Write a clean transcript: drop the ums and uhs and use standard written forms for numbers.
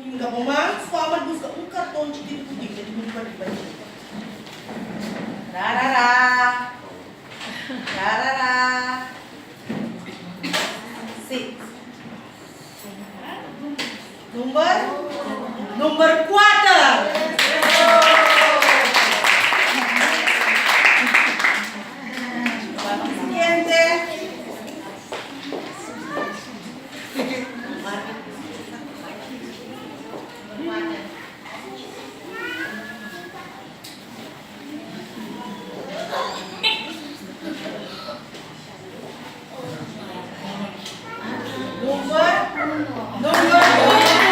Hingga mo mang, selamat busca un karton dito dito mo pa ba? Rarara. Rarara. 6. Number 4. Siguiente. Number 3.